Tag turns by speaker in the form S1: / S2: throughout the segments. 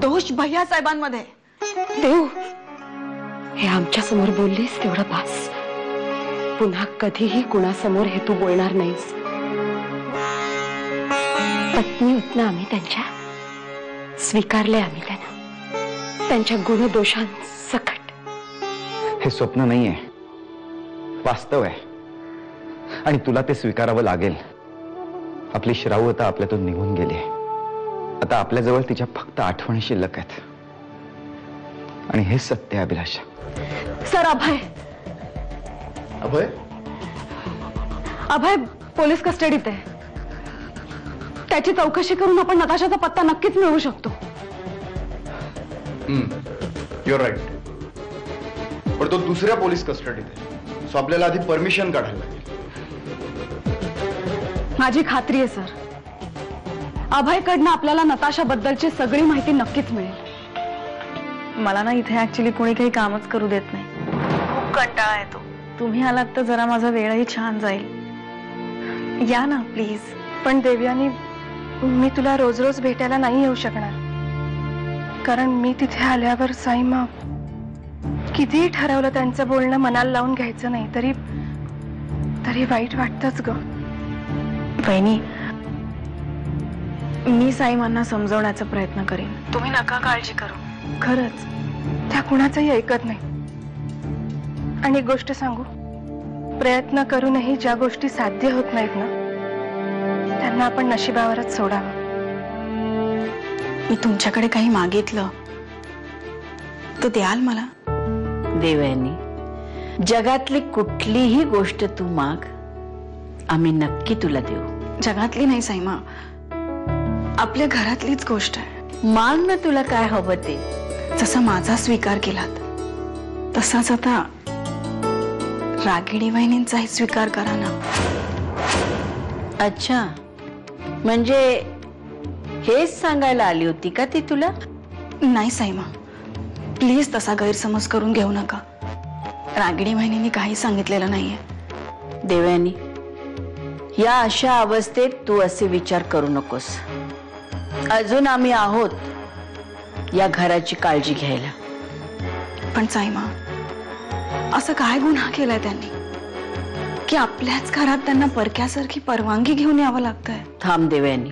S1: दोष भैया साहेबांमध्ये.
S2: देव, हे आमच्या समोर बोललीस तेवढं बास. पुन्हा कधीही कुणासमोर हे तू बोलणार नाहीस. पत्नी होत ना आम्ही त्यांच्या, स्वीकारले आम्ही त्यांना, त्यांच्या गुणदोषांसकट.
S3: हे स्वप्न नाहीये, वास्तव आहे आणि तुला ते स्वीकारावं लागेल. आपली श्रावता आपल्यातून निघून गेली. आता आपल्याजवळ तिच्या फक्त आठवणी शिल्लक आहेत आणि हे सत्य आहे अभिलाषा.
S1: सर, अभय
S3: अभय
S1: अभय पोलीस कस्टडीत आहे. त्याची चौकशी करून आपण नताशाचा पत्ता नक्कीच मिळवू शकतो.
S4: You're right. पण तो दुसऱ्या पोलीस कस्टडीत आहे, सो आपल्याला आधी परमिशन काढायला लागेल.
S1: माझी खात्री आहे सर, अभयकडनं आपल्याला नताशाबद्दलची सगळी माहिती नक्कीच मिळेल.
S5: मला ना इथे ऍक्च्युली कोणी काही कामच करू देत नाही. खूप कंटाळा येतो. तुम्ही आलात तर जरा माझा वेळही छान जाईल. या ना प्लीज.
S6: पण देव्यानी, मी तुला रोज रोज भेटायला नाही येऊ शकणार, कारण मी तिथे आल्यावर साईमा कितीही ठरवलं त्यांचं बोलणं मनाला लावून घ्यायचं नाही तरी तरी वाईट वाटतंच ग.
S5: वहिनी, मी साईमांना समजवण्याचा प्रयत्न करेन. तुम्ही नका काळजी करू.
S6: खरंच त्या कुणाचंही ऐकत नाही. आणि एक गोष्ट सांगू, प्रयत्न करूनही ज्या गोष्टी साध्य होत नाहीत ना, त्यांना आपण नशिबावरच सोडावं.
S5: मी तुमच्याकडे काही मागितलं तर द्याल मला?
S7: देवयानी, जगातली कुठलीही गोष्ट तू माग, आम्ही नक्की तुला देऊ.
S5: जगातली नाही साईमा, आपल्या घरातलीच गोष्ट आहे.
S7: माग ना तुला काय हवं ते.
S5: जसा माझा स्वीकार केलात तसाच आता रागिणी वहिनींचाही स्वीकार करा ना.
S7: अच्छा, म्हणजे हेच सांगायला आली होती का ती तुला?
S5: नाही साईमा, प्लीज तसा गैरसमज करून घेऊ नका. रागिणी वहिनींनी काही सांगितलेलं नाहीये.
S7: देवयानी, या अशा अवस्थेत तू असे विचार करू नकोस. अजून आम्ही आहोत या घराची काळजी घ्यायला.
S5: पण साईमा, असं काय गुन्हा केलाय त्यांनी की आपल्याच घरात त्यांना परक्यासारखी परवानगी घेऊन यावं लागतंय?
S7: थांब देवयानी,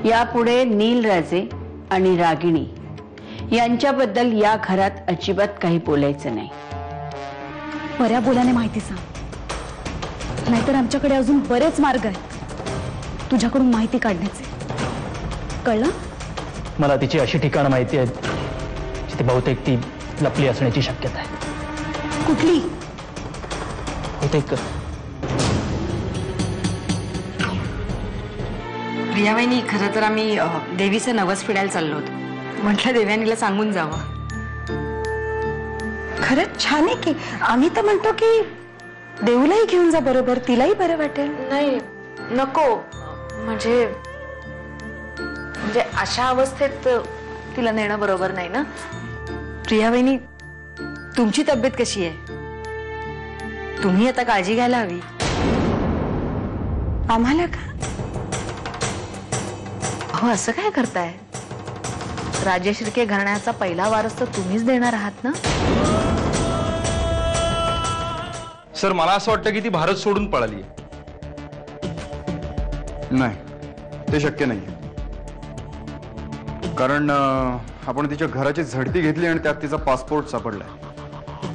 S7: यापुढे नीलराजे आणि रागिणी यांच्याबद्दल या घरात अजिबात काही बोलायचं नाही.
S1: बऱ्या बोलाने माहिती सांग, नाहीतर आमच्याकडे अजून बरेच मार्ग आहेत तुझ्याकडून माहिती काढण्याचे. कळलं?
S8: मला तिची अशी ठिकाणं माहिती आहेत जिथे बहुतेक ती लपली असण्याची शक्यता आहे.
S1: कुठली?
S8: बहुतेक
S9: प्रियाबाईंनी, खरं तर आम्ही देवीचं नवस फिरायला चाललो होतो. म्हटलं देवयानीला सांगून जावं.
S6: खरंच छान आहे की. आम्ही तर म्हणतो की देऊलाही घेऊन जा बरोबर, तिलाही बरं वाटेल.
S5: नाही नको, म्हणजे अशा अवस्थेत तिला नेणं बरोबर नाही ना.
S9: प्रियाबाईंनी, तुमची तब्येत कशी आहे? तुम्ही आता काळजी घ्यायला हवी.
S6: आम्हाला का?
S9: हो, असं काय करताय? राजे शिर्के घराण्याचा पहिला वारस तर तुम्हीच देणार आहात ना.
S4: सर, मला असं वाटतं की ती भारत सोडून पळाली. नाही, ते शक्य नाही. कारण आपण तिच्या घराची झडती घेतली आणि त्यात तिचा पासपोर्ट सापडलाय.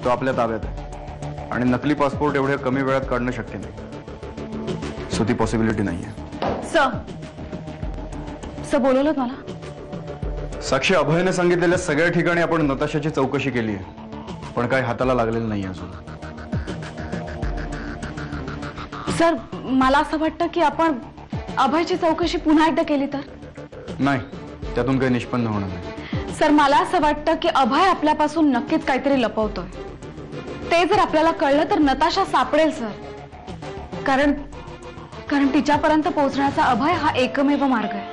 S4: तो आपल्या ताब्यात आहे आणि नकली पासपोर्ट एवढ्या कमी वेळात काढणं शक्य नाही. सो ती पॉसिबिलिटी नाहीये.
S1: सर बोलवलं मला?
S4: साक्षी, अभयने सांगितलेल्या सगळ्या ठिकाणी आपण नताशाची चौकशी केली आहे, पण काही हाताला लागलेलं नाही अजून.
S1: सर, मला असं वाटतं की आपण अभयची चौकशी पुन्हा एकदा केली तर?
S4: नाही, त्यातून काही निष्पन्न होणार नाही.
S1: सर, मला असं वाटतं की अभय आपल्यापासून नक्कीच काहीतरी लपवतोय. ते जर आपल्याला कळलं तर नताशा सापडेल सर. कारण तिच्यापर्यंत पोहोचण्याचा अभय हा एकमेव मार्ग आहे.